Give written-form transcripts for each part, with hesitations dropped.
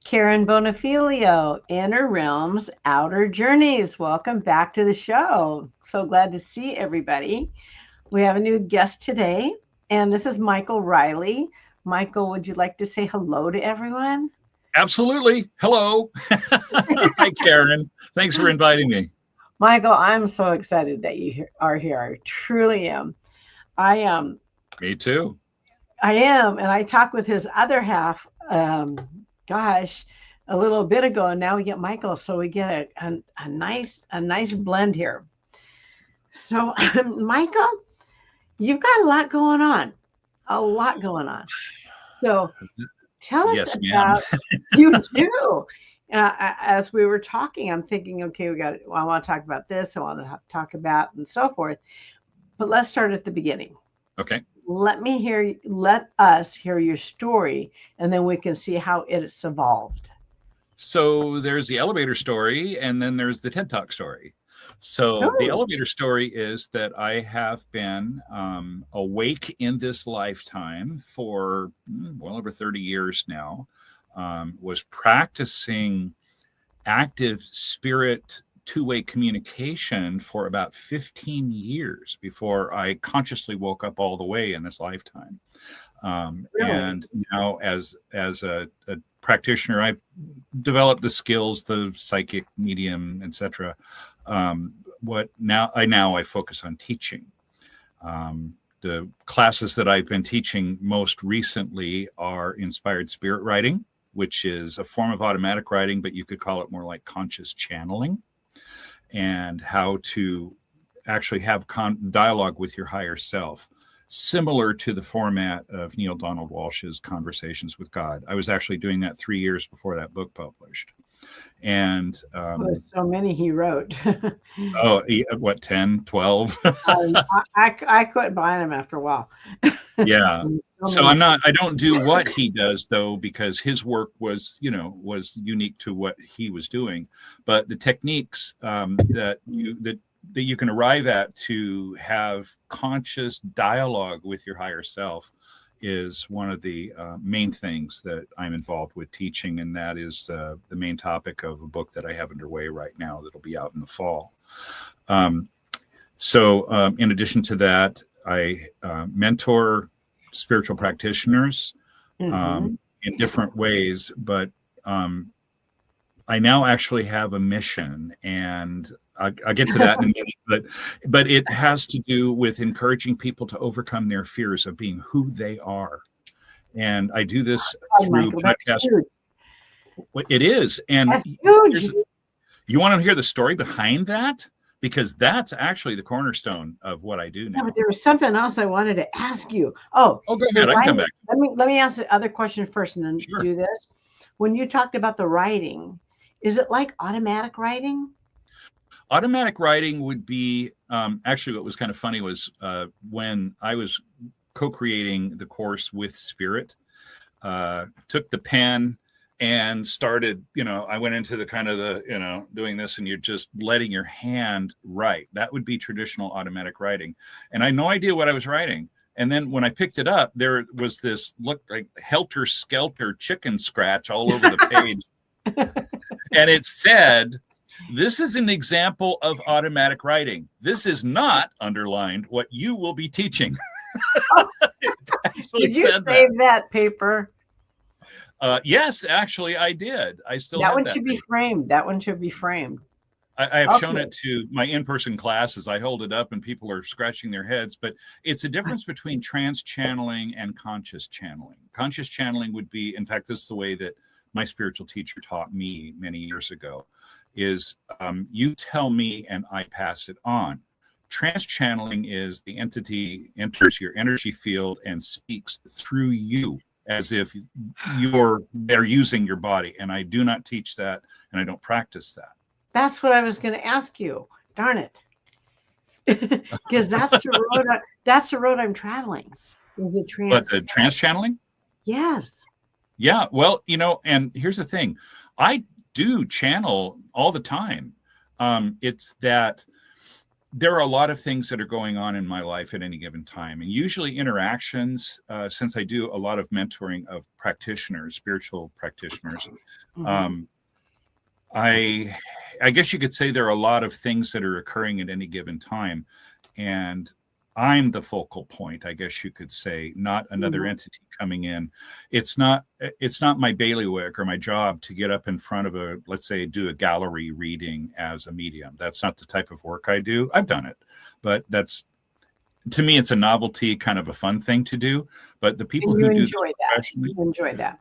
Karen Bonafilio, Inner Realms, Outer Journeys. Welcome back to the show. So glad to see everybody. We have a new guest today, and this is Michael Riley. Michael, would you like to say hello to everyone? Absolutely. Hello. Hi, Karen. Thanks for inviting me. Michael, I'm so excited that you are here. I truly am. I am. Me too. I am, and I talked with his other half. A little bit ago, and now we get Michael, so we get a nice blend here. So, Michael, you've got a lot going on. So, tell us about you too. As we were talking, I'm thinking, okay, I want to talk about this. I want to talk about and so forth. But let's start at the beginning. Okay. Let us hear your story, and then we can see how it's evolved. So there's the elevator story, and then there's the TED Talk story. So the elevator story is that I have been awake in this lifetime for well over 30 years now. Was practicing active spirit two-way communication for about 15 years before I consciously woke up all the way in this lifetime. Really? And now as a practitioner, I've developed the skills, the psychic, medium, etc. I focus on teaching. The classes that I've been teaching most recently are inspired spirit writing, which is a form of automatic writing, but you could call it more like conscious channeling, and how to actually have dialogue with your higher self, similar to the format of Neil Donald Walsh's Conversations with God. I was actually doing that 3 years before that book published. And so many he wrote. 10, 12? I quit buying them after a while. Yeah. So I don't do what he does though, because his work was unique to what he was doing. But the techniques that you can arrive at to have conscious dialogue with your higher self is one of the main things that I'm involved with teaching, and that is the main topic of a book that I have underway right now that'll be out in the fall. So in addition to that, I mentor spiritual practitioners in different ways, but I now actually have a mission, and I'll get to that in a minute, but it has to do with encouraging people to overcome their fears of being who they are. And I do this through podcast. It is. And you want to hear the story behind that? Because that's actually the cornerstone of what I do now. Yeah, but there was something else I wanted to ask you. Go ahead. I can come back. Let me ask the other question first and then do this. When you talked about the writing, is it like automatic writing? Automatic writing would be, actually what was kind of funny was when I was co-creating the course with Spirit, took the pen and started, I went into the kind of the, doing this, and you're just letting your hand write. That would be traditional automatic writing. And I had no idea what I was writing. And then when I picked it up, there was this look like helter-skelter chicken scratch all over the page. And it said, "This is an example of automatic writing. This is not underlined what you will be teaching." Did you save that paper? Yes, actually, I did. I still have that one should be framed. That one should be framed. I have shown it to my in-person classes. I hold it up and people are scratching their heads, but it's a difference between trance channeling and conscious channeling. Conscious channeling would be, in fact, this is the way that my spiritual teacher taught me many years ago, is you tell me and I pass it on. trance channeling is the entity enters your energy field and speaks through you as if they're using your body. And I do not teach that, and I don't practice that. That's what I was going to ask you. Darn it. Because that's the road I'm traveling. Is it trance? But the trance channeling? Yes. Yeah. Well, and here's the thing. I do channel all the time. It's that there are a lot of things that are going on in my life at any given time, and usually interactions, since I do a lot of mentoring of practitioners, spiritual practitioners. Mm-hmm. I guess you could say there are a lot of things that are occurring at any given time, and I'm the focal point, I guess you could say, not another entity coming in. It's not my bailiwick or my job to get up in front of let's say, do a gallery reading as a medium. That's not the type of work I do. I've done it, but to me, it's a novelty, kind of a fun thing to do. But the people who do enjoy that. You enjoy that.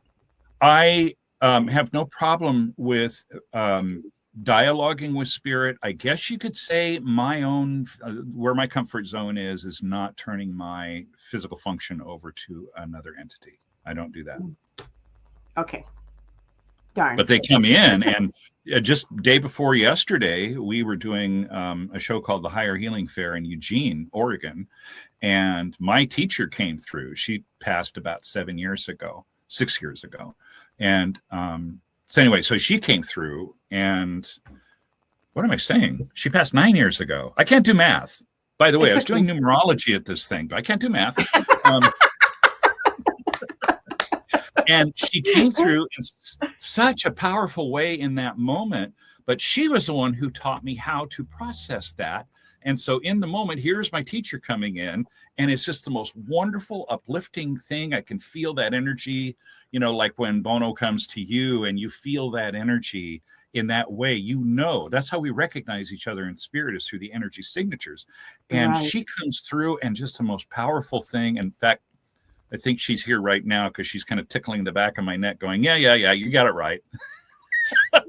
I have no problem with dialoguing with spirit. I guess you could say my own, where my comfort zone is not turning my physical function over to another entity. I don't do that. Okay. Darn. But they come in, and just day before yesterday, we were doing a show called the Higher Healing Fair in Eugene, Oregon. And my teacher came through. She passed about 6 years ago. And so anyway, so she came through, and what am I saying? She passed 9 years ago. I can't do math. By the way, I was doing numerology at this thing, but I can't do math. And she came through in such a powerful way in that moment, but she was the one who taught me how to process that. And so in the moment, here's my teacher coming in, and it's just the most wonderful, uplifting thing. I can feel that energy, like when Bono comes to you and you feel that energy in that way, that's how we recognize each other in spirit, is through the energy signatures. And she comes through, and just the most powerful thing. In fact, I think she's here right now because she's kind of tickling the back of my neck going, yeah, you got it right.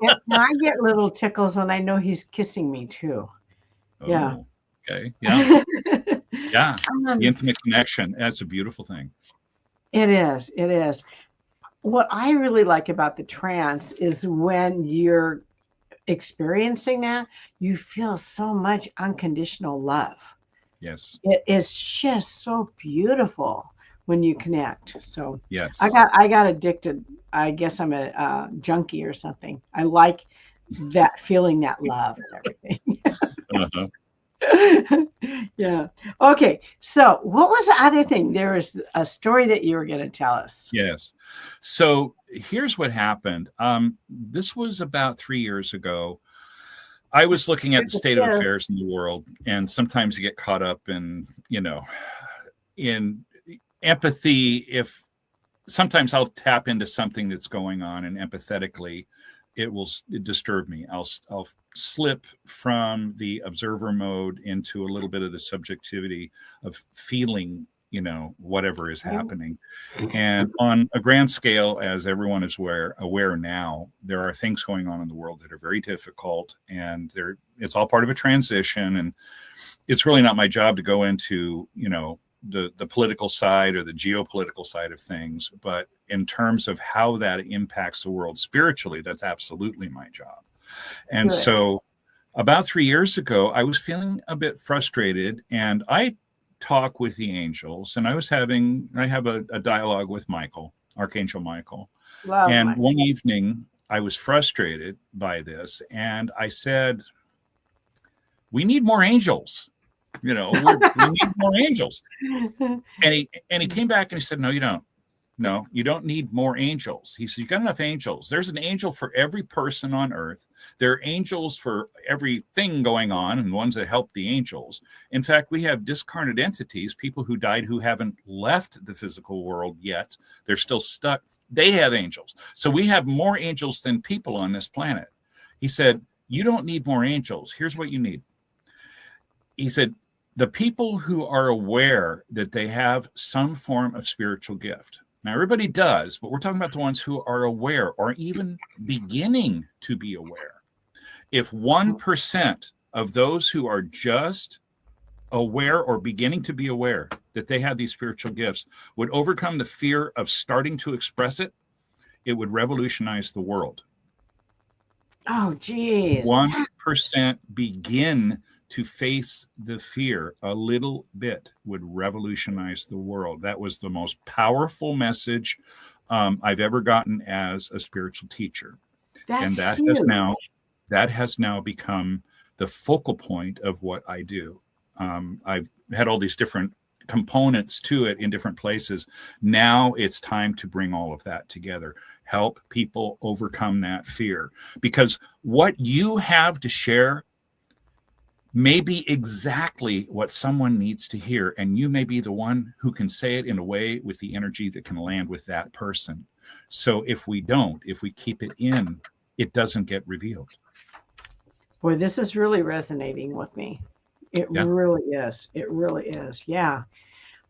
Yeah, I get little tickles, and I know he's kissing me too. Oh, yeah. Okay. Yeah. Yeah. The intimate connection. That's a beautiful thing. It is. It is. What I really like about the trance is when you're experiencing that, you feel so much unconditional love. Yes. It is just so beautiful when you connect. So yes, I got addicted. I guess I'm a junkie or something. I like that feeling, that love and everything. Uh-huh. Yeah. Okay. So what was the other thing? There was a story that you were going to tell us. Yes. So here's what happened. This was about 3 years ago. I was looking at the state of affairs in the world, and sometimes you get caught up in empathy. If sometimes I'll tap into something that's going on, and empathetically, it disturb me. I'll slip from the observer mode into a little bit of the subjectivity of feeling, whatever is happening. And on a grand scale, as everyone is aware now, there are things going on in the world that are very difficult, and it's all part of a transition. And it's really not my job to go into, the political side or the geopolitical side of things, but in terms of how that impacts the world spiritually, that's absolutely my job. And so about 3 years ago, I was feeling a bit frustrated, and I talk with the angels, and I have a dialogue with Michael, Archangel Michael. And one evening I was frustrated by this, and I said, we need more angels. We need more angels. And he came back and he said, no, you don't. No, you don't need more angels. He said, you got enough angels. There's an angel for every person on earth. There are angels for everything going on, and ones that help the angels. In fact, we have discarnate entities, people who died who haven't left the physical world yet. They're still stuck. They have angels. So we have more angels than people on this planet. He said, you don't need more angels. Here's what you need. He said, the people who are aware that they have some form of spiritual gift. Now, everybody does, but we're talking about the ones who are aware or even beginning to be aware. If 1% of those who are just aware or beginning to be aware that they had these spiritual gifts would overcome the fear of starting to express it, it would revolutionize the world. Oh, geez. 1% begin to face the fear a little bit would revolutionize the world. That was the most powerful message I've ever gotten as a spiritual teacher. That's and that huge. has now become the focal point of what I do. I've had all these different components to it in different places. Now it's time to bring all of that together, help people overcome that fear, because what you have to share may be exactly what someone needs to hear, and you may be the one who can say it in a way with the energy that can land with that person. So if we keep it in, it doesn't get revealed. Boy, this is really resonating with me. It really is. It really is. Yeah.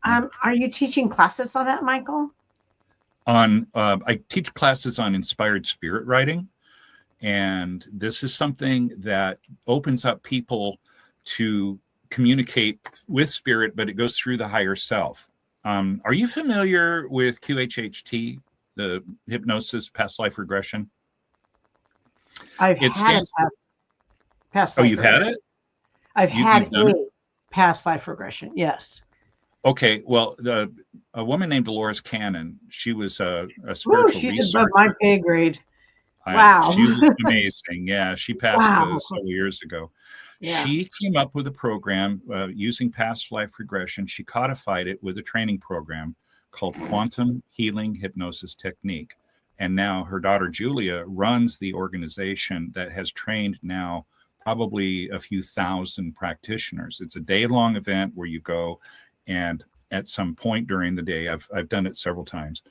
Are you teaching classes on that, Michael? I teach classes on inspired spirit writing, and this is something that opens up people to communicate with spirit, but it goes through the higher self. Are you familiar with QHHT, the hypnosis past life regression? I've had it past Oh, life you've regression. had it? I've had a past life regression. Yes. Okay. Well, a woman named Dolores Cannon, she was a spiritual she's researcher. above my pay grade. Wow. She was amazing. Yeah. She passed several years ago. Yeah. She came up with a program using past life regression. She codified it with a training program called Quantum Healing Hypnosis Technique. And now her daughter, Julia, runs the organization that has trained now probably a few thousand practitioners. It's a day-long event where you go, and at some point during the day, I've done it several times,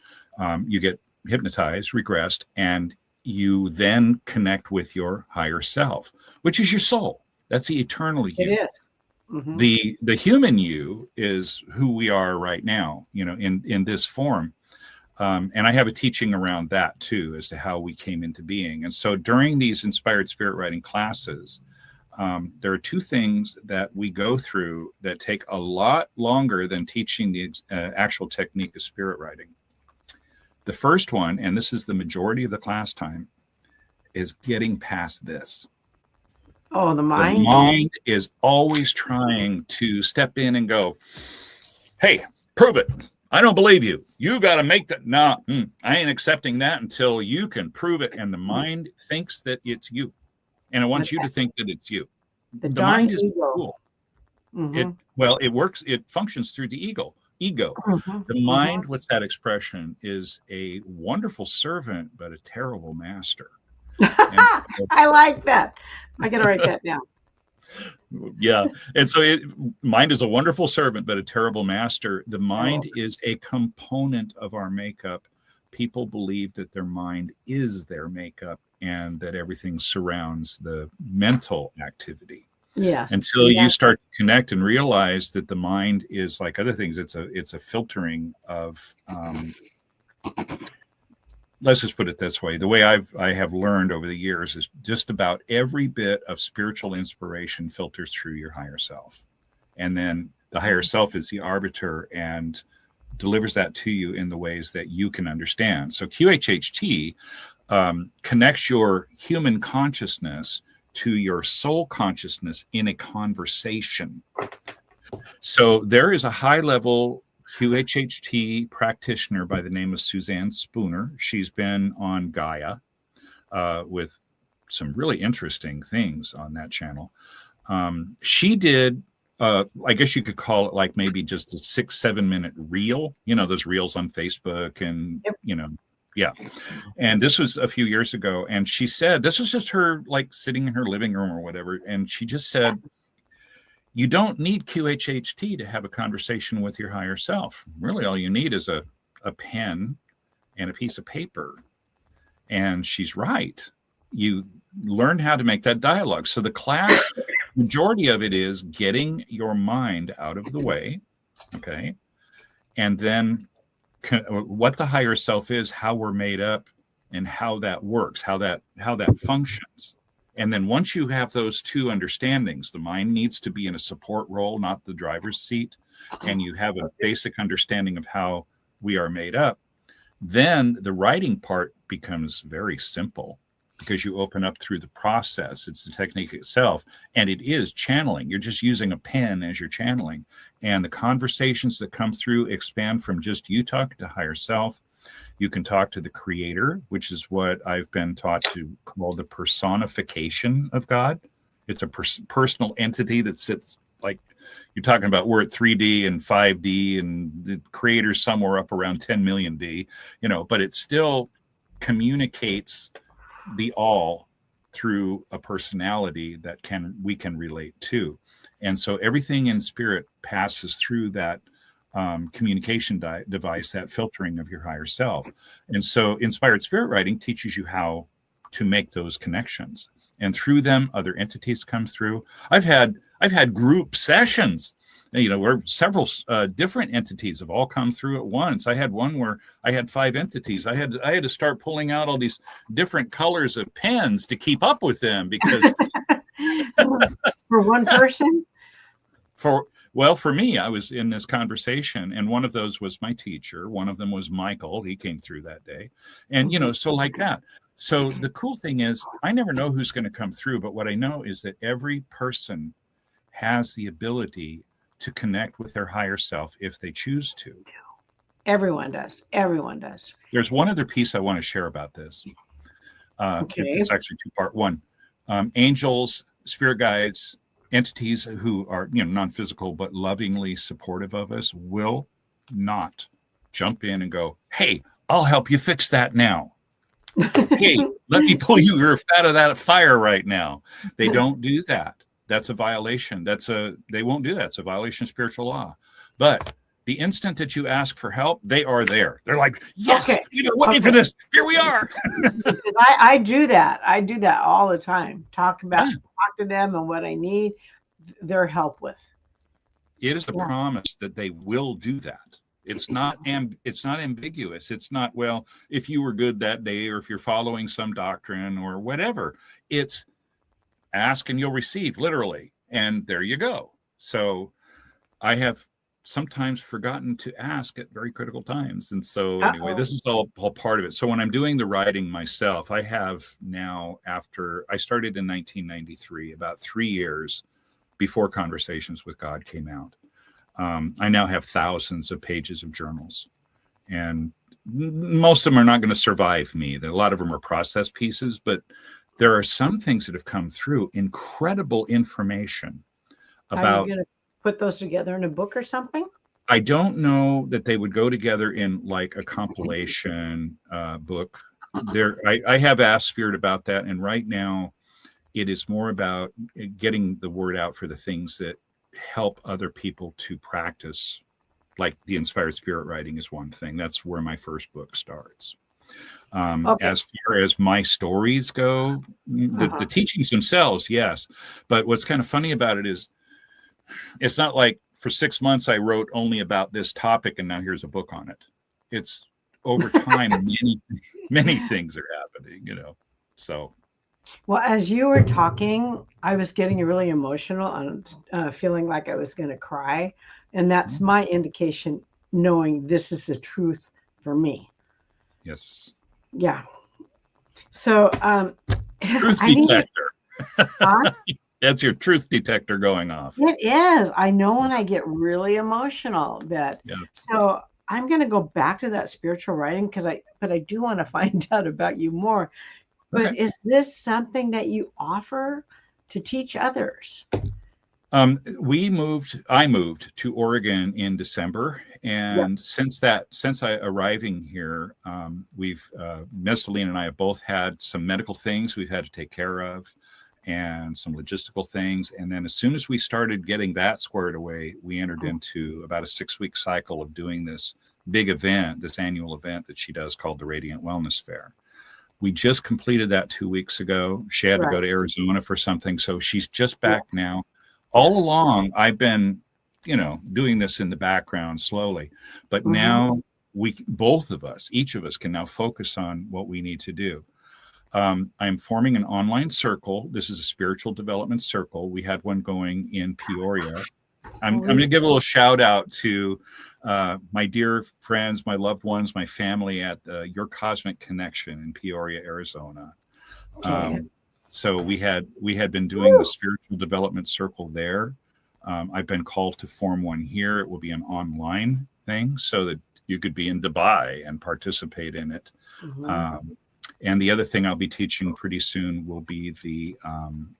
you get hypnotized, regressed, and you then connect with your higher self, which is your soul. That's the eternal you. It is. Mm-hmm. The human you is who we are right now, in this form. And I have a teaching around that too, as to how we came into being. And so during these inspired spirit writing classes, there are two things that we go through that take a lot longer than teaching the actual technique of spirit writing. The first one, and this is the majority of the class time, is getting past this. Oh, the mind? The mind is always trying to step in and go, hey, prove it. I don't believe you. You got to make that. No, I ain't accepting that until you can prove it. And the mind thinks that it's you. And it wants you to think that it's you. The mind is ego. Cool. Mm-hmm. It works. It functions through the ego. Mm-hmm. The mind, what's that expression, is a wonderful servant, but a terrible master. I like that. I got to write that down. Yeah. And so mind is a wonderful servant, but a terrible master. The mind is a component of our makeup. People believe that their mind is their makeup and that everything surrounds the mental activity. Yes. Until you start to connect and realize that the mind is like other things. It's a filtering of, let's just put it this way. The way I have learned over the years is just about every bit of spiritual inspiration filters through your higher self. And then the higher self is the arbiter and delivers that to you in the ways that you can understand. So QHHT connects your human consciousness to your soul consciousness in a conversation. So there is a high level QHHT practitioner by the name of Suzanne Spooner. She's been on Gaia with some really interesting things on that channel. She did, I guess you could call it like maybe just a 6-7 minute reel, those reels on Facebook and, yeah. And this was a few years ago. And she said, this was just her like sitting in her living room or whatever. And she just said, you don't need QHHT to have a conversation with your higher self. Really, all you need is a pen and a piece of paper. And she's right. You learn how to make that dialogue. So the class, majority of it is getting your mind out of the way, okay? And then what the higher self is, how we're made up, and how that works, how that functions. And then once you have those two understandings, the mind needs to be in a support role, not the driver's seat, and you have a basic understanding of how we are made up, then the writing part becomes very simple because you open up through the process. It's the technique itself, and it is channeling. You're just using a pen as you're channeling, and the conversations that come through expand from just you talking to higher self. You can talk to the creator, which is what I've been taught to call the personification of God. It's a personal entity that sits, like you're talking about, we're at 3D and 5D, and the creator's somewhere up around 10 million D, but it still communicates the all through a personality that we can relate to. And so everything in spirit passes through that communication device, that filtering of your higher self. And so inspired spirit writing teaches you how to make those connections, and through them other entities come through. I've had group sessions, where several different entities have all come through at once. I had one where I had 5 entities. I had to start pulling out all these different colors of pens to keep up with them, because for one person. For me, I was in this conversation, and one of those was my teacher. One of them was Michael. He came through that day. And, so like that. So the cool thing is, I never know who's going to come through, but what I know is that every person has the ability to connect with their higher self if they choose to. Everyone does. Everyone does. There's one other piece I want to share about this. Okay. It's actually 2-part. One, angels, spirit guides, entities who are non-physical but lovingly supportive of us will not jump in and go, "Hey, I'll help you fix that now. Hey, let me pull you out of that fire right now." They don't do that. That's a violation. They won't do that. It's a violation of spiritual law. But the instant that you ask for help, they are there. They're like, "Yes, okay. Waiting for this. Here we are." I do that. I do that all the time. Talk to them and what I need their help with. It is a promise that they will do that. It's not ambiguous. It's not, well, if you were good that day, or if you're following some doctrine or whatever. It's ask and you'll receive, literally. And there you go. So I have sometimes forgotten to ask at very critical times. And so anyway, this is all part of it. So when I'm doing the writing myself, I have now, after I started in 1993, about 3 years before Conversations with God came out, I now have thousands of pages of journals, and most of them are not going to survive me. A lot of them are process pieces, but there are some things that have come through, incredible information about. Are you going to put those together in a book or something? I don't know that they would go together in like a compilation book. I have asked Spirit about that, and right now it is more about getting the word out for the things that help other people to practice. Like the inspired spirit writing is one thing. That's where my first book starts. As far as my stories go, the teachings themselves, yes. But what's kind of funny about it is, it's not like for 6 months I wrote only about this topic and now here's a book on it. It's over time, many things are happening, so. Well, as you were talking, I was getting really emotional and feeling like I was going to cry. And that's my indication, knowing this is the truth for me. Yes. Yeah. So, truth detector. That's your truth detector going off. It is. I know when I get really emotional So I'm going to go back to that spiritual writing but I do want to find out about you more. But is this something that you offer to teach others? I moved to Oregon in December. And since arriving here, we've, Mesdeline and I have both had some medical things we've had to take care of, and some logistical things. And then as soon as we started getting that squared away, we entered into about a 6-week cycle of doing this big event, this annual event that she does called the Radiant Wellness Fair. We just completed that 2 weeks ago. She had to go to Arizona for something, so she's just back now. All along, I've been, doing this in the background slowly. But now each of us can now focus on what we need to do. I'm forming an online circle. This is a spiritual development circle. We had one going in Peoria. I'm going to give a little shout out to my dear friends, my loved ones, my family at Your Cosmic Connection in Peoria, Arizona. So we had been doing the spiritual development circle there. I've been called to form one here. It will be an online thing so that you could be in Dubai and participate in it. And the other thing I'll be teaching pretty soon will be the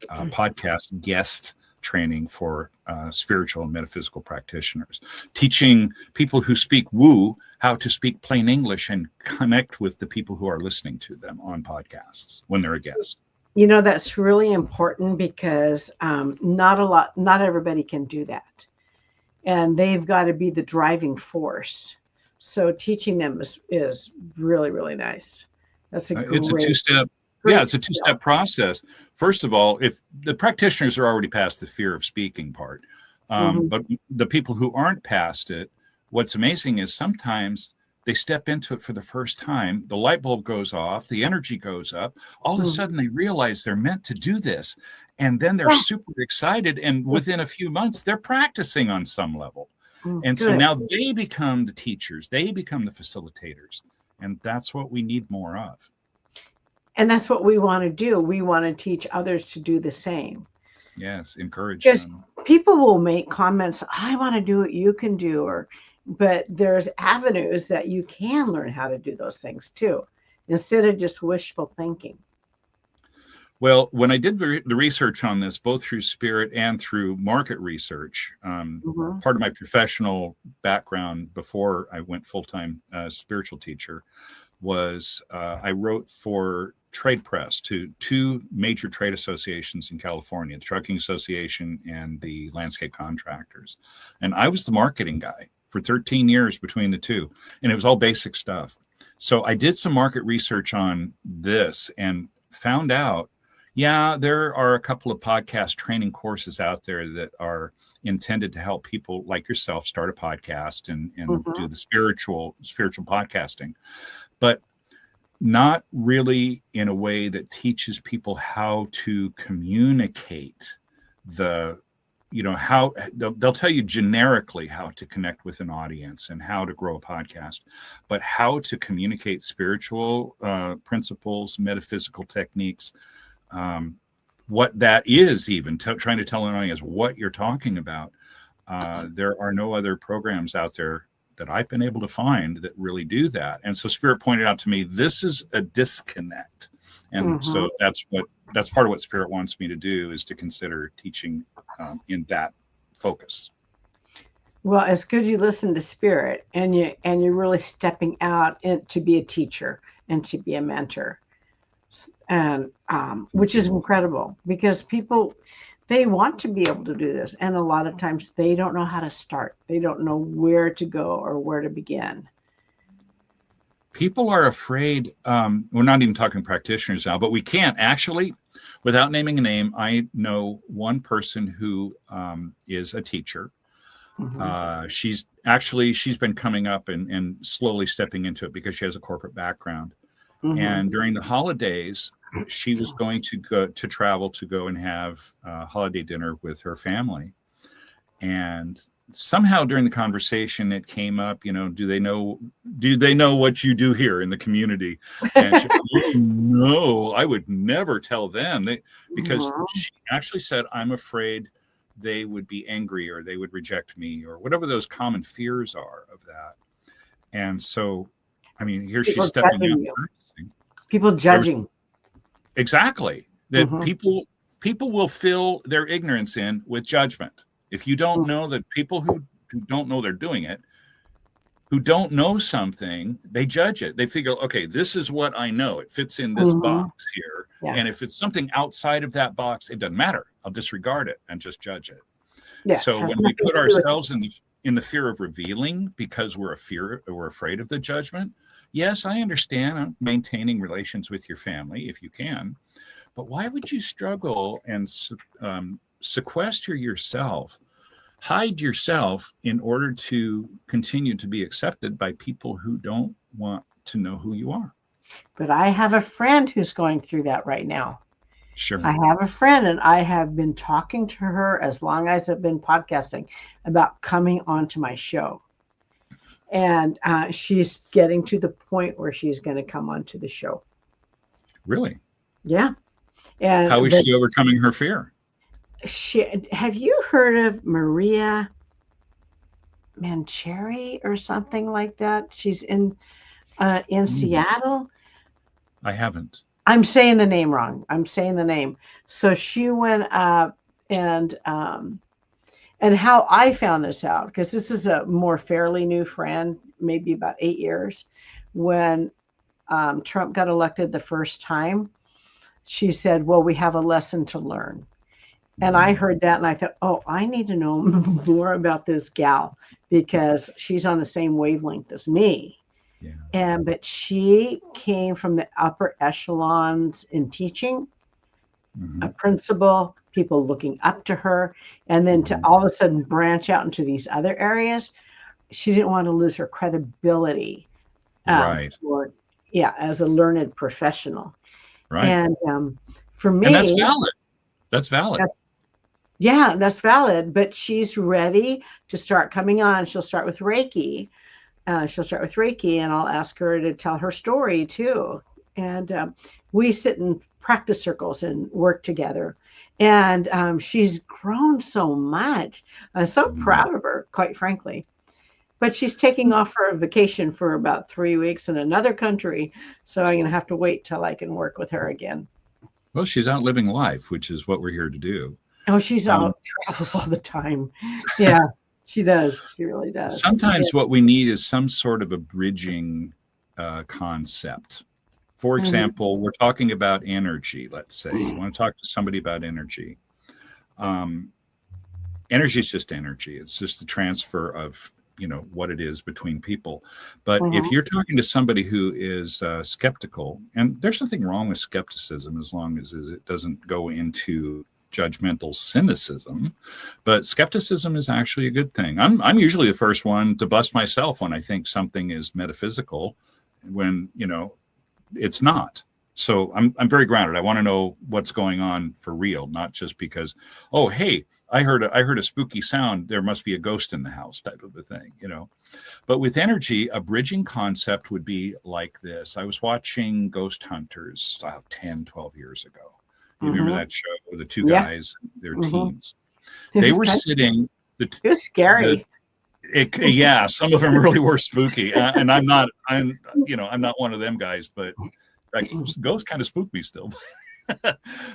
podcast guest training for spiritual and metaphysical practitioners, teaching people who speak woo how to speak plain English and connect with the people who are listening to them on podcasts when they're a guest. That's really important because not everybody can do that. And they've got to be the driving force. So teaching them is really, really nice. It's a two-step. Yeah, it's a two-step process. First of all, if the practitioners are already past the fear of speaking part, but the people who aren't past it, what's amazing is sometimes they step into it for the first time, the light bulb goes off, the energy goes up, all of a sudden they realize they're meant to do this, and then they're super excited, and within a few months they're practicing on some level. And so now they become the teachers, they become the facilitators, and that's what we need more of. And that's what we want to do. We want to teach others to do the same. Yes, encourage because them. People will make comments, I want to do what you can do, but there's avenues that you can learn how to do those things too, instead of just wishful thinking. Well, when I did the research on this, both through Spirit and through market research, part of my professional background before I went full-time spiritual teacher was I wrote for trade press to two major trade associations in California, the Trucking Association and the Landscape Contractors. And I was the marketing guy for 13 years between the two. And it was all basic stuff. So I did some market research on this and found out, yeah, there are a couple of podcast training courses out there that are intended to help people like yourself start a podcast and do the spiritual podcasting, but not really in a way that teaches people how to communicate how they'll tell you generically how to connect with an audience and how to grow a podcast, but how to communicate spiritual principles, metaphysical techniques, what that is, even trying to tell an audience what you're talking about. There are no other programs out there that I've been able to find that really do that. And so Spirit pointed out to me, this is a disconnect. And so that's part of what Spirit wants me to do, is to consider teaching in that focus. Well, it's good you listen to Spirit and you're really stepping out to be a teacher and to be a mentor. And which is incredible, because people, they want to be able to do this, and a lot of times they don't know how to start. They don't know where to go or where to begin. People are afraid. We're not even talking practitioners now, but we can't actually, without naming a name. I know one person who is a teacher. She's been coming up and slowly stepping into it because she has a corporate background. And during the holidays, she was going to travel to go and have a holiday dinner with her family. And somehow during the conversation, it came up, do they know what you do here in the community? And she said, no, I would never tell them, because she actually said, I'm afraid they would be angry or they would reject me, or whatever those common fears are of that. And so, I mean, here she's stepping out. People judging. Exactly. That people will fill their ignorance in with judgment. If you don't know, that people who don't know they're doing it, who don't know something, they judge it. They figure, okay, this is what I know. It fits in this box here. Yeah. And if it's something outside of that box, it doesn't matter. I'll disregard it and just judge it. Yeah, so when we put ourselves in the fear of revealing because we're afraid of the judgment, yes, I understand maintaining relations with your family if you can, but why would you struggle and sequester yourself, hide yourself in order to continue to be accepted by people who don't want to know who you are? But I have a friend who's going through that right now. Sure. I have a friend, and I have been talking to her as long as I've been podcasting about coming onto my show. And she's getting to the point where she's going to come onto the show. Really? Yeah. How And is she overcoming her fear? have you heard of Maria Mancheri or something like that? She's in Seattle. I haven't. I'm saying the name wrong. I'm saying the name. So she went up and how I found this out, because this is a more fairly new friend, maybe about 8 years, when Trump got elected the first time, she said, well, we have a lesson to learn. And I heard that and I thought, oh, I need to know more about this gal because she's on the same wavelength as me. Yeah. But she came from the upper echelons in teaching, a principal, people looking up to her, and then to all of a sudden branch out into these other areas. She didn't want to lose her credibility, Right. as a learned professional. Right. And for me, and that's valid. That's valid. That's valid. But she's ready to start coming on. She'll start with Reiki. And I'll ask her to tell her story too. And we sit in practice circles and work together. And she's grown so much. I'm so proud of her, quite frankly. But she's taking off for a vacation for about 3 weeks in another country. So I'm going to have to wait till I can work with her again. Well, she's out living life, which is what we're here to do. Oh, she's out, travels all the time. Yeah, she does. She really does. Sometimes what we need is some sort of a bridging concept. For example, we're talking about energy, let's say. You want to talk to somebody about energy. Energy is just energy. It's just the transfer of, what it is between people. But if you're talking to somebody who is skeptical, and there's nothing wrong with skepticism as long as it doesn't go into judgmental cynicism, but skepticism is actually a good thing. I'm usually the first one to bust myself when I think something is metaphysical, when it's not. So I'm very grounded. I want to know what's going on for real, not just because, oh, hey, I heard a spooky sound, there must be a ghost in the house type of a thing, But with energy, a bridging concept would be like this. I was watching Ghost Hunters 10, 12 years ago. You remember that show, the two guys, their teens. They were sitting. It was scary. Some of them really were spooky. And I'm not one of them guys, but ghosts kind of spook me still.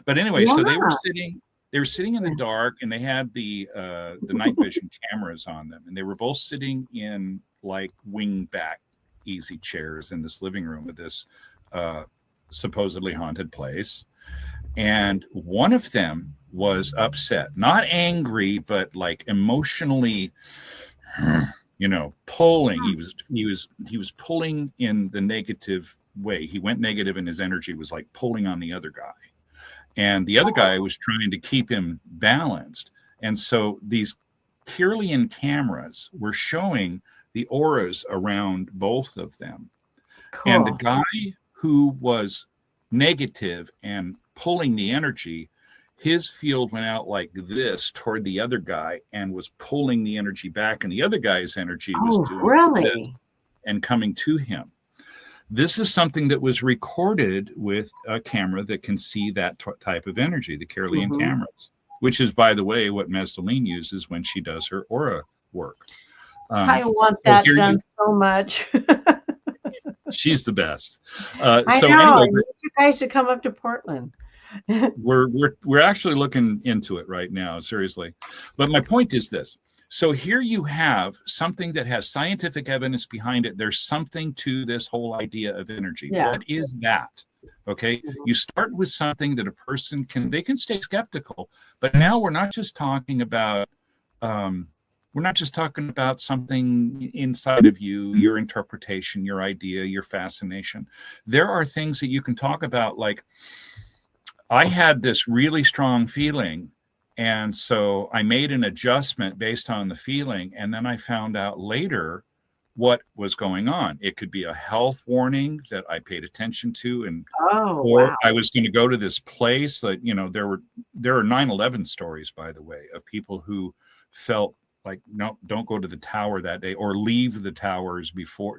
But anyway, so they were sitting in the dark, and they had the night vision cameras on them, and they were both sitting in like wing back easy chairs in this living room of this supposedly haunted place. And one of them was upset, not angry, but like emotionally, pulling. He was pulling in the negative way. He went negative, and his energy was like pulling on the other guy. And the other guy was trying to keep him balanced. And so these Kirlian cameras were showing the auras around both of them. Cool. And the guy who was negative and pulling the energy, his field went out like this toward the other guy and was pulling the energy back. And the other guy's energy was doing this and coming to him. This is something that was recorded with a camera that can see that type of energy, the Kirlian cameras, which is, by the way, what Mesdeline uses when she does her aura work. I want that done so much. She's the best. I know. I need you guys to come up to Portland. We're actually looking into it right now, seriously. But my point is this. So here you have something that has scientific evidence behind it. There's something to this whole idea of energy. Yeah. What is that? Okay. You start with something that a person can stay skeptical, but now we're not just talking about something inside of you, your interpretation, your idea, your fascination. There are things that you can talk about, like, I had this really strong feeling, and so I made an adjustment based on the feeling, and then I found out later what was going on. It could be a health warning that I paid attention to, and Oh, or wow. I was going to go to this place that, there are 9/11 stories, by the way, of people who felt like, no, don't go to the tower that day, or leave the towers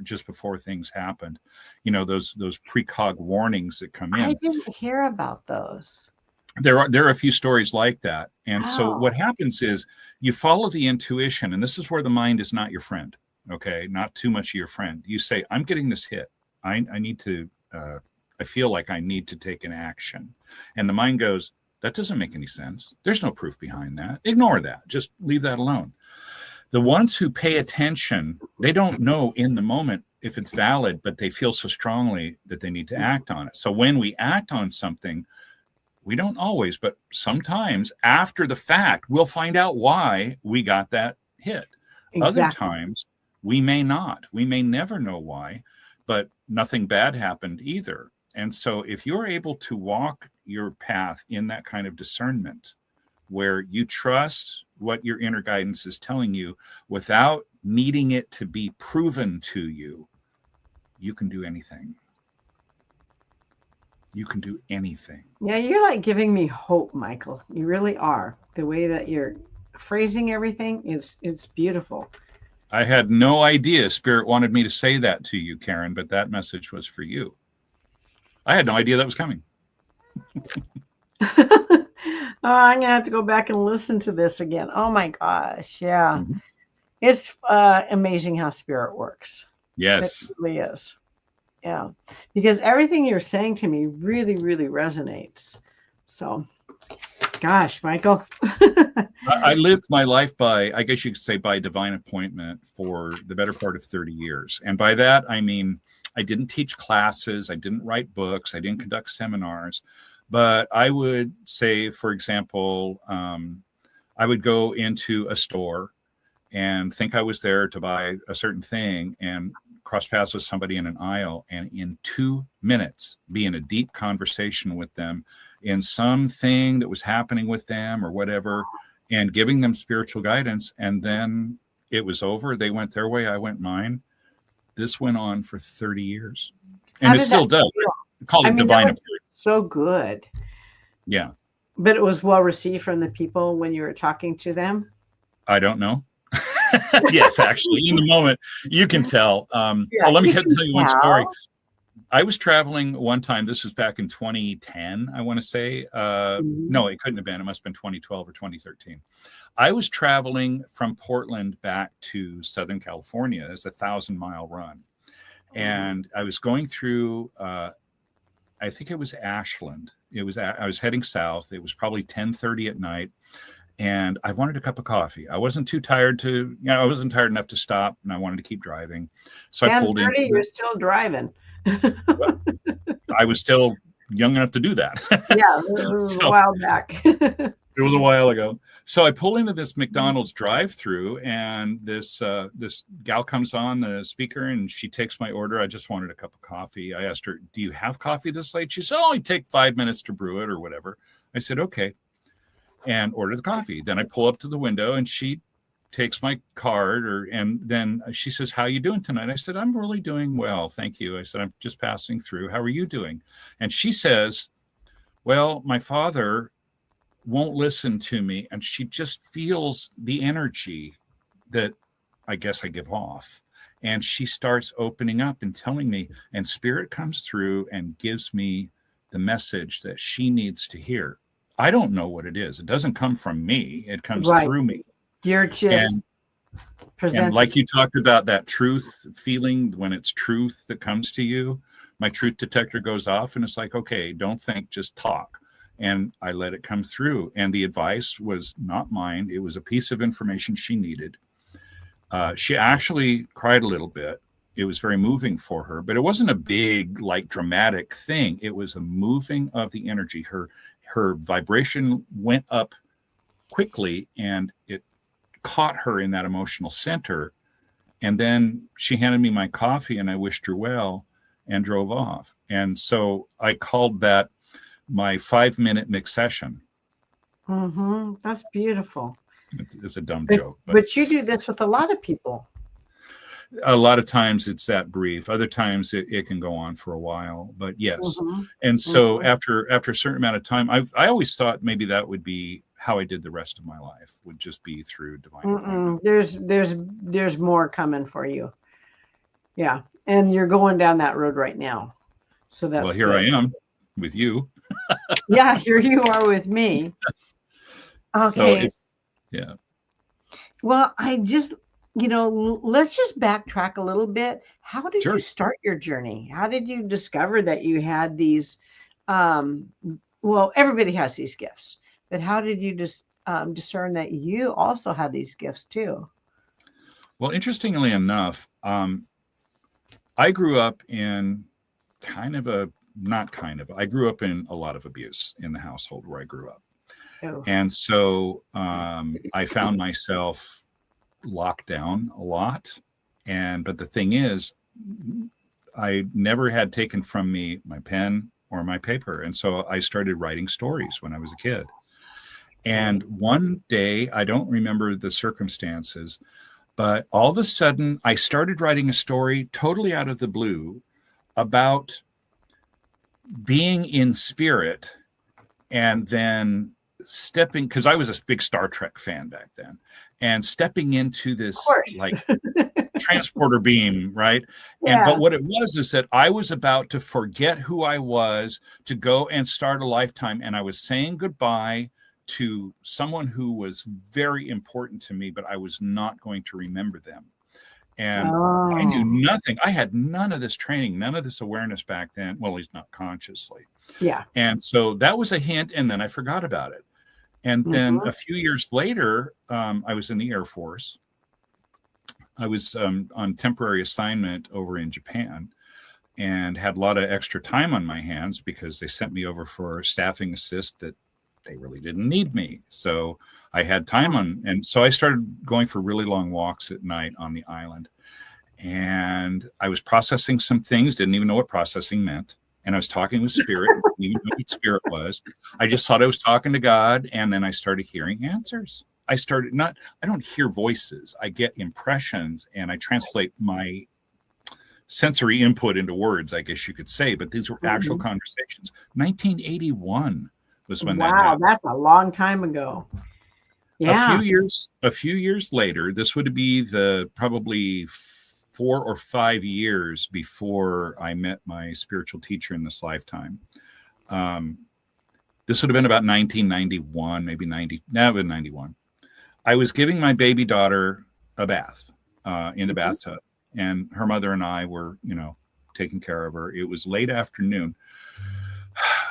just before things happened. Those precog warnings that come I in. didn't hear about those. There are a few stories like that. And so Wow. what happens is you follow the intuition, and this is where the mind is not your friend. Okay. Not too much of your friend. You say, I'm getting this hit. I need to, I feel like I need to take an action. And the mind goes, that doesn't make any sense. There's no proof behind that. Ignore that. Just leave that alone. The ones who pay attention, they don't know in the moment if it's valid, but they feel so strongly that they need to act on it. So when we act on something, we don't always, but sometimes after the fact, we'll find out why we got that hit. Exactly. Other times, we may not. We may never know why, but nothing bad happened either. And so if you're able to walk your path in that kind of discernment, where you trust what your inner guidance is telling you without needing it to be proven to you, you can do anything. You can do anything. Yeah, you're like giving me hope, Michael. You really are. The way that you're phrasing everything, it's beautiful. I had no idea Spirit wanted me to say that to you, Karen, but that message was for you. I had no idea that was coming. I'm gonna have to go back and listen to this again. Oh my gosh, yeah. Mm-hmm. It's amazing how Spirit works. Yes. It really is. Yeah, because everything you're saying to me really, really resonates. So, gosh, Michael. I lived my life by, I guess you could say, by divine appointment for the better part of 30 years. And by that, I mean, I didn't teach classes. I didn't write books. I didn't conduct seminars. But I would say, for example, I would go into a store and think I was there to buy a certain thing and cross paths with somebody in an aisle, and in 2 minutes be in a deep conversation with them in something that was happening with them or whatever, and giving them spiritual guidance. And then it was over. They went their way. I went mine. This went on for 30 years. And it still does. Call it divine appointment. So good. Yeah. But it was well received from the people when you were talking to them? I don't know. Yes, actually, in the moment, you can tell. Let me tell you one story. I was traveling one time. This was back in 2010, I want to say. No, it couldn't have been. It must have been 2012 or 2013. I was traveling from Portland back to Southern California. It's a 1,000-mile run. And I was going through, I think it was Ashland. I was heading south. It was probably 10:30 at night. And I wanted a cup of coffee. I wasn't too tired I wasn't tired enough to stop, and I wanted to keep driving. So I pulled in. You're still driving. Well, I was still young enough to do that. Yeah, this was a while back. It was a while ago. So I pull into this McDonald's drive-through, and this gal comes on the speaker, and she takes my order. I just wanted a cup of coffee. I asked her, "Do you have coffee this late?" She said, "Oh, it'd take 5 minutes to brew it or whatever." I said, "Okay," and order the coffee. Then I pull up to the window, and she takes my card, and then she says, "How you doing tonight?" I said, "I'm really doing well, thank you." I said, "I'm just passing through. How are you doing?" And she says, "Well, my father won't listen to me," and she just feels the energy that I guess I give off. And she starts opening up and telling me, and Spirit comes through and gives me the message that she needs to hear. I don't know what it is. It doesn't come from me. It comes through me. You're just presenting. And like you talked about that truth feeling, when it's truth that comes to you, my truth detector goes off and it's like, okay, don't think, just talk. And I let it come through. And the advice was not mine. It was a piece of information she needed. She actually cried a little bit. It was very moving for her, but it wasn't a big, like, dramatic thing. It was a moving of the energy. Her vibration went up quickly, and it caught her in that emotional center. And then she handed me my coffee, and I wished her well and drove off. And so I called that my 5-minute mix session. That's beautiful. It's a dumb joke. But you do this with a lot of people. A lot of times it's that brief. Other times it can go on for a while, but yes. Mhm. And so Mhm. after a certain amount of time, I always thought maybe that would be how I did the rest of my life, would just be through divine appointment. There's more coming for you. Yeah. And you're going down that road right now. So Well, that's here I good. am with you. Yeah, here you are with me. So Okay. it's, yeah, Well, let's just backtrack a little bit. How did you sure. start your journey? How did you discover that you had these? Um, well, everybody has these gifts, but how did you just discern that you also had these gifts too? Well, interestingly enough, I grew up in kind of a, not kind of, I grew up in a lot of abuse in the household where I grew up. Oh, And so I found myself locked down a lot. But the thing is, I never had taken from me my pen or my paper. And so I started writing stories when I was a kid. okay. And one day, I don't remember the circumstances, but all of a sudden, I started writing a story totally out of the blue about being in spirit and then stepping, because I was a big Star Trek fan back then, and stepping into Of this course. like transporter beam, right? But Yeah. what it was is that I was about to forget who I was to go and start a lifetime, and I was saying goodbye to someone who was very important to me, but I was not going to remember them. And I knew Oh, nothing. I had none of this training, none of this awareness back then. Well, at least not consciously. yeah. And so that was a hint, and then I forgot about it. And then Hmm. a few years later, I was in the Air Force. I was on temporary assignment over in Japan and had a lot of extra time on my hands because they sent me over for staffing assist that they really didn't need me. So I had time on, and so I started going for really long walks at night on the island. And I was processing some things, didn't even know what processing meant. And I was talking with spirit, didn't even know what spirit was. I just thought I was talking to God. And then I started hearing answers. I don't hear voices. I get impressions and I translate my sensory input into words, I guess you could say. But these were actual Hmm. conversations. 1981 was when that Wow, happened. that's a long time ago. Yeah. A few years later, this would be the probably 4 or 5 years before I met my spiritual teacher in this lifetime. Um, this would have been about 1991, maybe 90. No, it was 91. I was giving my baby daughter a bath in the Mhm. bathtub, and her mother and I were, taking care of her. It was late afternoon.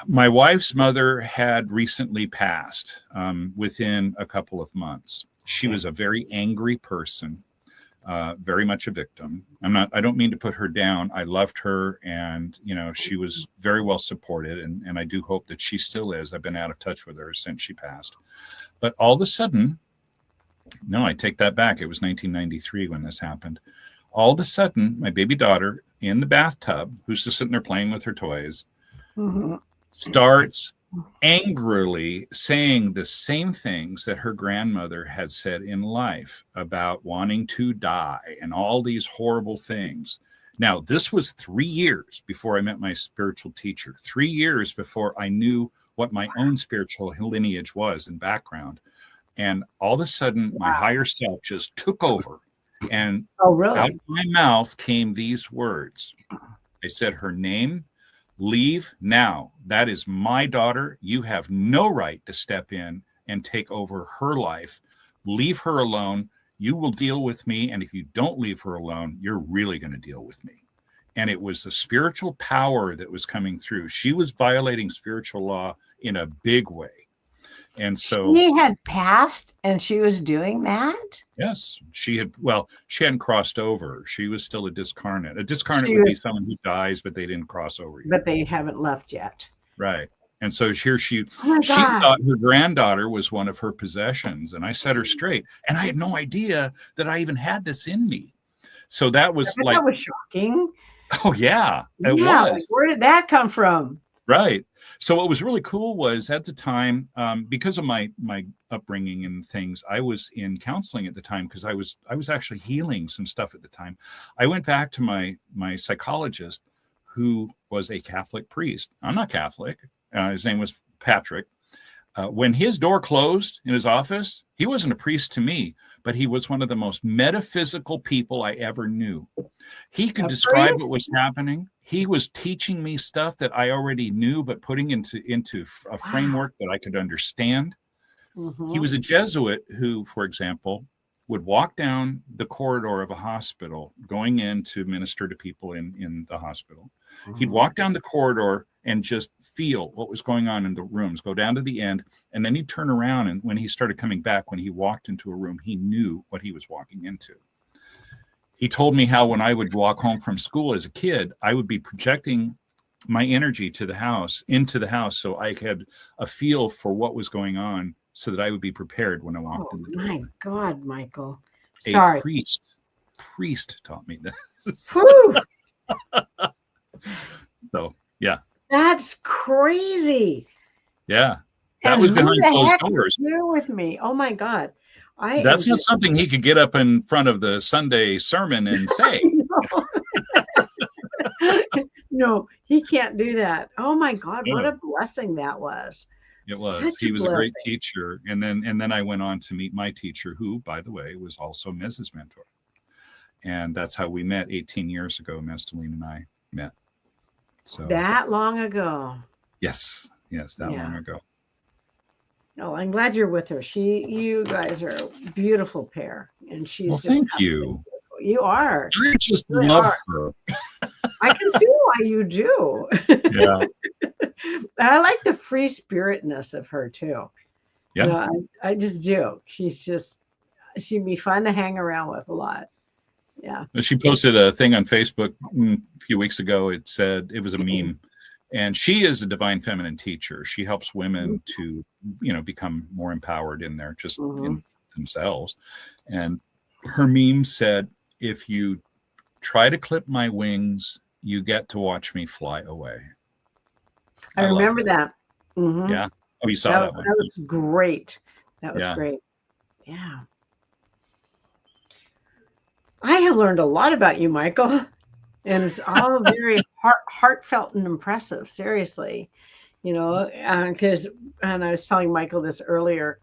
My wife's mother had recently passed within a couple of months. She Okay. was a very angry person, very much a victim. I don't mean to put her down. I loved her, and she was very well supported, and I do hope that she still is. I've been out of touch with her since she passed. But all of a sudden, no, I take that back. It was 1993 when this happened. All of a sudden, my baby daughter in the bathtub, who's just sitting there playing with her toys, Hmm. starts angrily saying the same things that her grandmother had said in life about wanting to die and all these horrible things. Now, this was 3 years before I met my spiritual teacher, 3 years before I knew what my own spiritual lineage was and background. And all of a sudden, my Wow. higher self just took over. And Oh, out of really? my mouth came these words. I said her name. Leave now. That is my daughter. You have no right to step in and take over her life. Leave her alone. You will deal with me. And if you don't leave her alone, you're really going to deal with me. And it was the spiritual power that was coming through. She was violating spiritual law in a big way. And so, She had passed and she was doing that? yes, she hadn't crossed over. She was still a discarnate. A discarnate She would was, be someone who dies, but they didn't cross over yet. but they haven't left yet. Right. And so here Oh my she God. thought her granddaughter was one of her possessions. And I set her straight. And I had no idea that I even had this in me. So that I was bet like, that was shocking. oh, yeah, it Yeah, like was. where did that come from? Right. So what was really cool was at the time, because of my upbringing and things, I was in counseling at the time because I was actually healing some stuff at the time. I went back to my psychologist, who was a Catholic priest. I'm not Catholic. His name was Patrick. When his door closed in his office, he wasn't a priest to me, but he was one of the most metaphysical people I ever knew. He could describe what was happening. He was teaching me stuff that I already knew, but putting into a framework that I could understand. He was a Jesuit who, for example, would walk down the corridor of a hospital going in to minister to people in the hospital. He'd walk down the corridor and just feel what was going on in the rooms, go down to the end, and then he'd turn around, and when he started coming back, when he walked into a room, he knew what he was walking into. He told me how when I would walk home from school as a kid, I would be projecting my energy to the house, into the house, so I had a feel for what was going on so that I would be prepared when I walked in the door. My God, Michael. Sorry. A priest taught me this. So, yeah. That's crazy. Yeah. That was behind closed doors. Here with me. Oh my God. That's not something he could get up in front of the Sunday sermon and say. No, he can't do that. Oh my God, what a blessing that was. It was. He was a great teacher. And then I went on to meet my teacher, who, by the way, was also Mrs. Mentor. And that's how we met 18 years ago. Mestelene and I met. So that long ago. Yes, that long ago. No, I'm glad you're with her. You guys are a beautiful pair, and she's. Well, thank you. You are. I just love her. I can see why you do. Yeah. I like the free spiritness of her too. Yeah. You know, I just do. She'd be fun to hang around with a lot. Yeah. She posted a thing on Facebook a few weeks ago. It said it was a meme, and she is a divine feminine teacher. She helps women to, become more empowered in their in themselves. And her meme said, "If you try to clip my wings, you get to watch me fly away." I remember that. Yeah. Oh, you saw that one. That was great. That was great. Yeah. I have learned a lot about you, Michael, and it's all very heartfelt and impressive. Seriously, because, and I was telling Michael this earlier,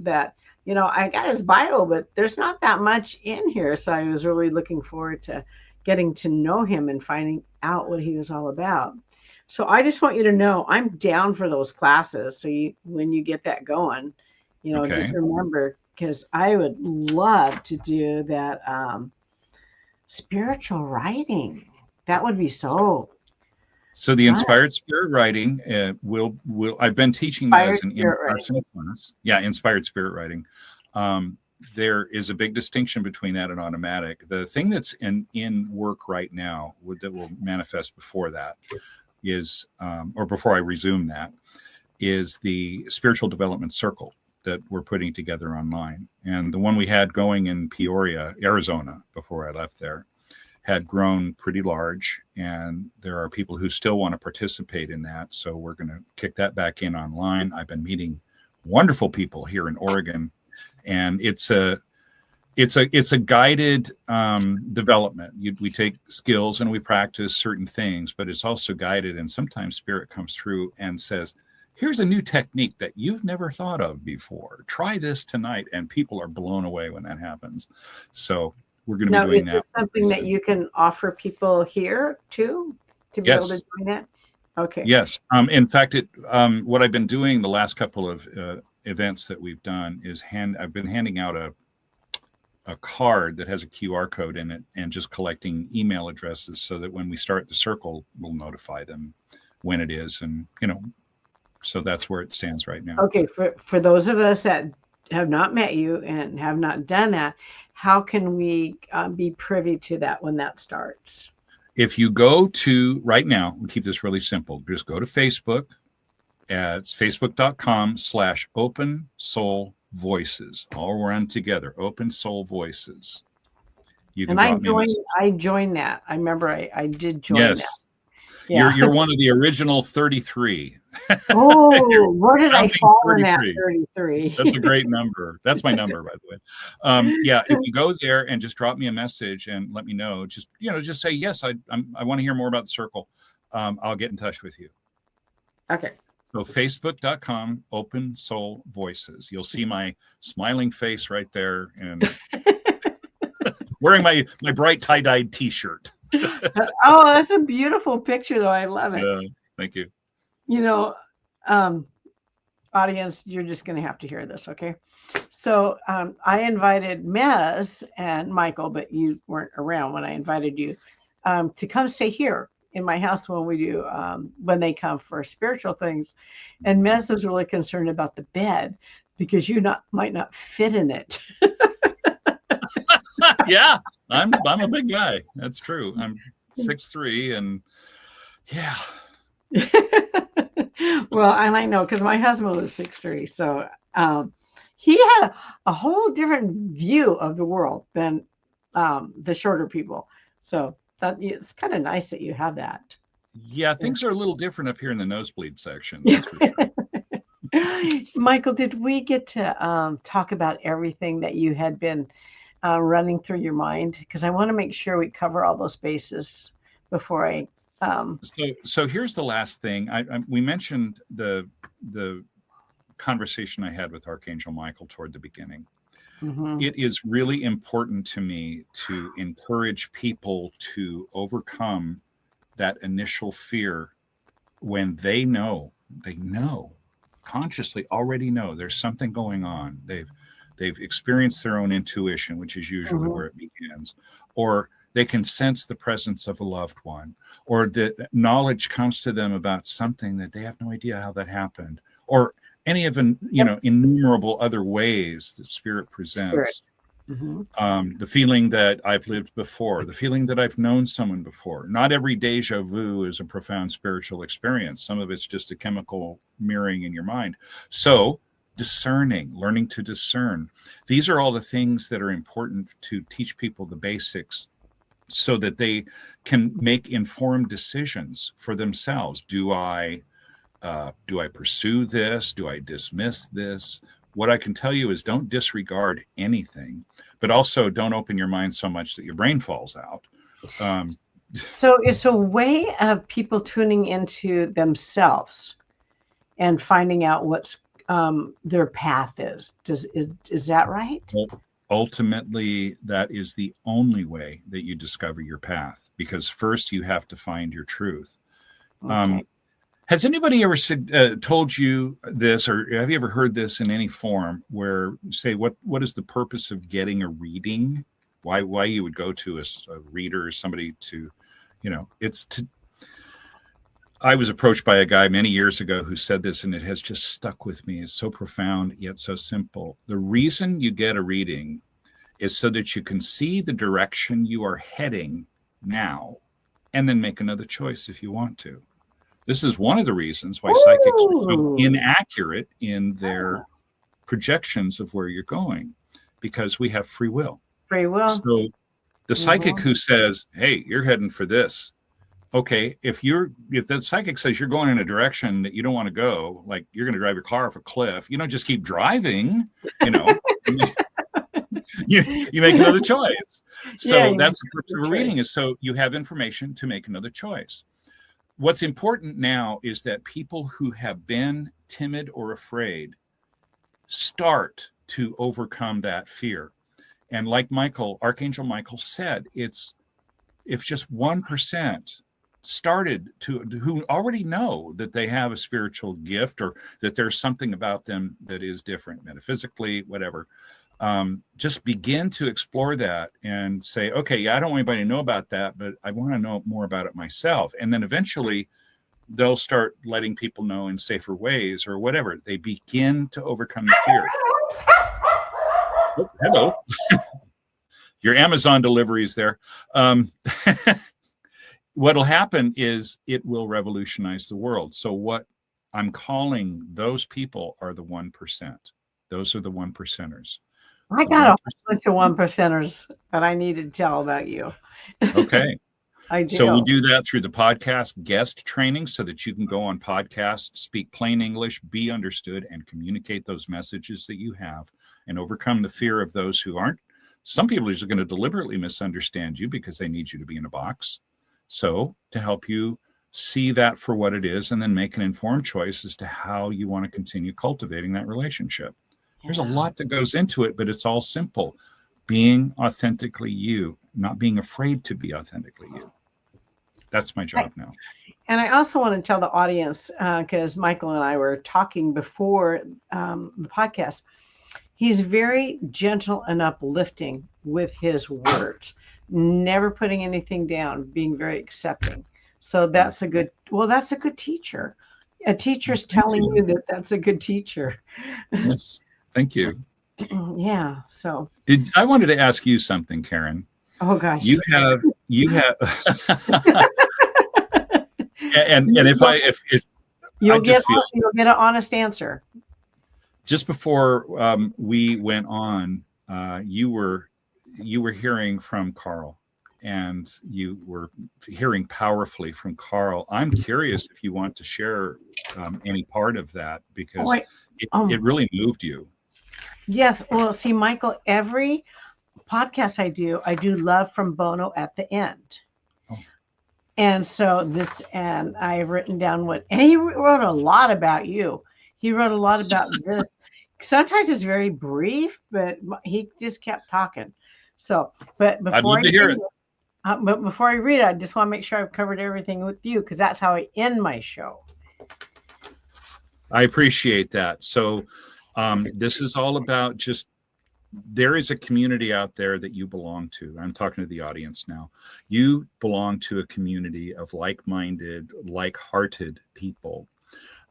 that, I got his bio, but there's not that much in here. So I was really looking forward to getting to know him and finding out what he was all about. So I just want you to know I'm down for those classes. So when you get that going, just remember, because I would love to do that spiritual writing. That would be so. So the inspired spirit writing will I've been teaching that as an in-person class. Yeah, inspired spirit writing. There is a big distinction between that and automatic. The thing that's in work right now that will manifest before that is, or before I resume that, is the spiritual development circle that we're putting together online. And the one we had going in Peoria, Arizona, before I left there, had grown pretty large. And there are people who still want to participate in that. So we're going to kick that back in online. I've been meeting wonderful people here in Oregon. And it's a guided development. We take skills and we practice certain things, but it's also guided. And sometimes spirit comes through and says, here's a new technique that you've never thought of before. Try this tonight. And people are blown away when that happens. So we're going to be doing that. Is this something that you can offer people here too, to be able to join it? Okay. Yes. In fact, what I've been doing the last couple of events that we've done is I've been handing out a card that has a QR code in it and just collecting email addresses so that when we start the circle, we'll notify them when it is. And, so that's where it stands right now. Okay. For those of us that have not met you and have not done that, how can we be privy to that when that starts? If you go to right now, we keep this really simple. Just go to Facebook. It's facebook.com/Open Soul Voices. All run together. Open Soul Voices. You can I joined that. I remember I did join that. Yeah. You're one of the original 33. Oh, where did I Counting fall in that 33. 33? That's a great number. That's my number, by the way. Yeah, if you go there and just drop me a message and let me know, just just say yes. I want to hear more about the circle. I'll get in touch with you. Okay. So Facebook.com, Open Soul Voices. You'll see my smiling face right there, and wearing my bright tie-dyed T-shirt. Oh, that's a beautiful picture, though. I love it. Yeah, thank you. You know, um, audience, you're just going to have to hear this, okay? So I invited Mez and Michael, but you weren't around when I invited you to come stay here in my house when we do when they come for spiritual things. And Mez was really concerned about the bed because you might not fit in it. Yeah, I'm a big guy. That's true. I'm 6'3", and yeah. Well, and I know because my husband was 6'3", so he had a whole different view of the world than the shorter people. So that it's kind of nice that you have that. Yeah, things are a little different up here in the nosebleed section. That's for sure. Michael, did we get to talk about everything that you had been running through your mind? Because I want to make sure we cover all those bases before I. So here's the last thing. We mentioned the conversation I had with Archangel Michael toward the beginning. Mm-hmm. It is really important to me to encourage people to overcome that initial fear when they know consciously already know there's something going on. They've experienced their own intuition, which is usually where it begins, or they can sense the presence of a loved one, or the knowledge comes to them about something that they have no idea how that happened, or any of innumerable other ways that spirit presents. Mm-hmm. The feeling that I've lived before, the feeling that I've known someone before. Not every deja vu is a profound spiritual experience. Some of it's just a chemical mirroring in your mind. So discerning, learning to discern. These are all the things that are important to teach people the basics so that they can make informed decisions for themselves. Do I pursue this? Do I dismiss this? What I can tell you is don't disregard anything, but also don't open your mind so much that your brain falls out. So it's a way of people tuning into themselves and finding out what's their path is. Is that right? Well, ultimately, that is the only way that you discover your path, because first you have to find your truth. Okay. Has anybody ever told you this, or have you ever heard this in any form where, say, what is the purpose of getting a reading? Why you would go to a reader or somebody to, it's to. I was approached by a guy many years ago who said this, and it has just stuck with me. It's so profound, yet so simple. The reason you get a reading is so that you can see the direction you are heading now, and then make another choice if you want to. This is one of the reasons why psychics are so inaccurate in their projections of where you're going, because we have free will. Free will. So the psychic who says, hey, you're heading for this. Okay, if the psychic says you're going in a direction that you don't want to go, like you're going to drive your car off a cliff, you don't just keep driving, you make another choice. So that's the purpose of a reading, is so you have information to make another choice. What's important now is that people who have been timid or afraid start to overcome that fear. And like Archangel Michael said, if just 1% started who already know that they have a spiritual gift, or that there's something about them that is different metaphysically, whatever, just begin to explore that and say, okay, yeah, I don't want anybody to know about that, but I want to know more about it myself. And then eventually they'll start letting people know in safer ways or whatever. They begin to overcome the fear. Oh, hello. Your Amazon deliveries there. What'll happen is it will revolutionize the world. So what I'm calling those people are the 1%. Those are the 1%ers. I got a bunch of 1%ers that I need to tell about you. Okay. I do. So we do that through the podcast guest training so that you can go on podcasts, speak plain English, be understood, and communicate those messages that you have and overcome the fear of those who aren't. Some people are just going to deliberately misunderstand you because they need you to be in a box. So to help you see that for what it is and then make an informed choice as to how you want to continue cultivating that relationship. There's a lot that goes into it, but it's all simple. Being authentically you, not being afraid to be authentically you. That's my job now. And I also want to tell the audience, because Michael and I were talking before the podcast, he's very gentle and uplifting with his words, never putting anything down, being very accepting. So that's a good teacher. A teacher's telling you that that's a good teacher. Yes. Thank you. Yeah. So I wanted to ask you something, Karen. Oh gosh. You have and if you'll get an honest answer. Just before we went on, you were hearing from Carl, and you were hearing powerfully from Carl. I'm curious if you want to share any part of that, because it really moved you. Yes. Well, see, Michael, every podcast I do love from Bono at the end. Oh. And so and I've written down and he wrote a lot about you. He wrote a lot about this. Sometimes it's very brief, but he just kept talking. So, but before I'd love to hear it. But before I read it, I just want to make sure I've covered everything with you, because that's how I end my show. I appreciate that. So this is all about there is a community out there that you belong to. I'm talking to the audience now. You belong to a community of like-minded, like-hearted people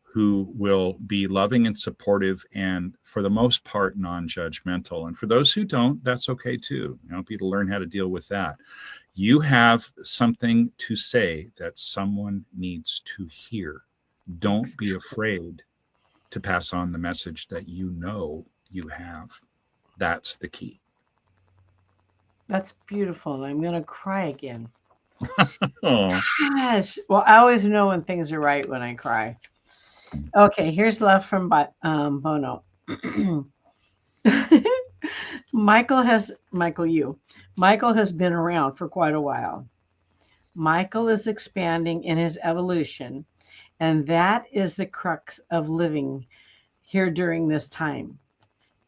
who will be loving and supportive and, for the most part, non-judgmental. And for those who don't, that's okay too. You know, people learn how to deal with that. You have something to say that someone needs to hear. Don't be afraid to pass on the message that you know you have. That's the key. That's beautiful. I'm going to cry again. Oh. Gosh. Well, I always know when things are right when I cry. Okay, here's love from Bono. Michael has been around for quite a while. Michael is expanding in his evolution, and that is the crux of living here during this time.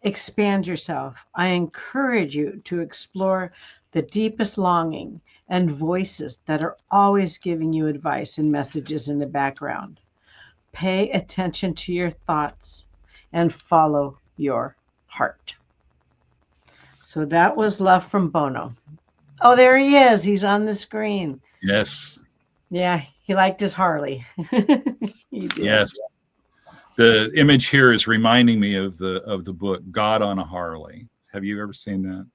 Expand yourself. I encourage you to explore the deepest longing and voices that are always giving you advice and messages in the background. Pay attention to your thoughts and follow your heart. So that was love from Bono. Oh, there he is. He's on the screen. Yes. Yeah, he liked his Harley. He did. Yes. The image here is reminding me of the book God on a Harley. Have you ever seen that?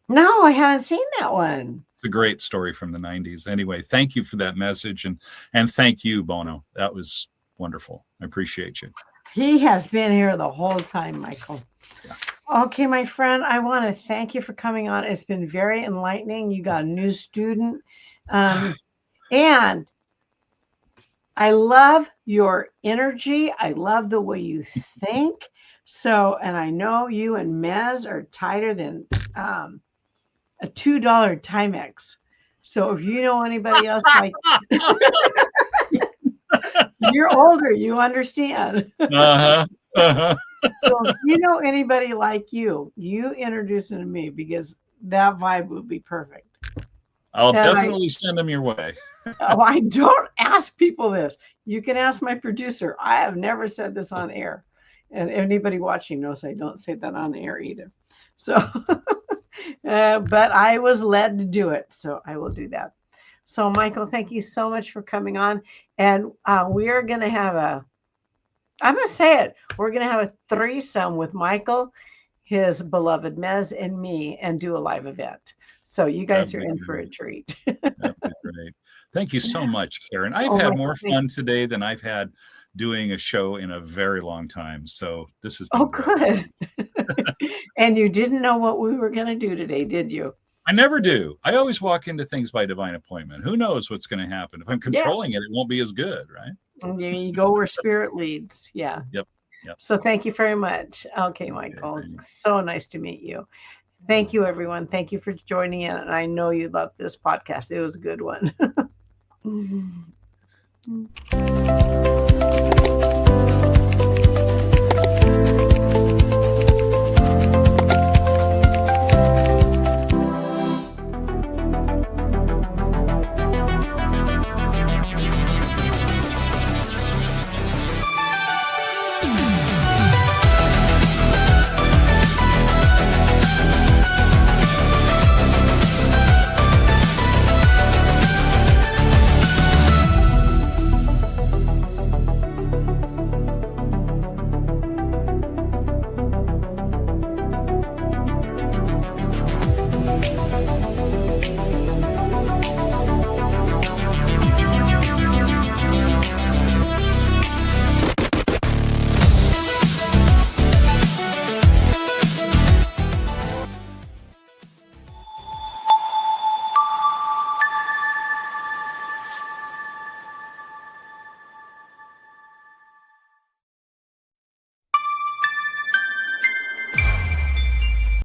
No, I haven't seen that one. It's a great story from the 90s. Anyway, thank you for that message, and thank you, Bono. That was wonderful. I appreciate you. He has been here the whole time, Michael. Yeah. Okay, my friend, I want to thank you for coming on. It's been very enlightening. You got a new student. And I love your energy. I love the way you think. So, and I know you and Mez are tighter than a $2 Timex. So if you know anybody else like you're older, you understand. Uh-huh. Uh-huh. So if you know anybody like you introduce them to me, because that vibe would be perfect. I'll definitely send them your way. Oh, I don't ask people this. You can ask my producer. I have never said this on air. And anybody watching knows I don't say that on air either. So, but I was led to do it. So I will do that. So Michael, thank you so much for coming on. And we are going to have I'm going to say it. We're going to have a threesome with Michael, his beloved Mez, and me, and do a live event. So you guys are in for a treat. That'd be great. Thank you so much, Karen. I've had more fun today than I've had doing a show in a very long time. So this is good. And you didn't know what we were going to do today, did you? I never do. I always walk into things by divine appointment. Who knows what's going to happen? If I'm controlling it, it won't be as good, right? And you go where spirit leads. Yeah. Yep. So thank you very much. Okay, Michael. Okay, so nice to meet you. Thank you, everyone. Thank you for joining in. And I know you loved this podcast. It was a good one.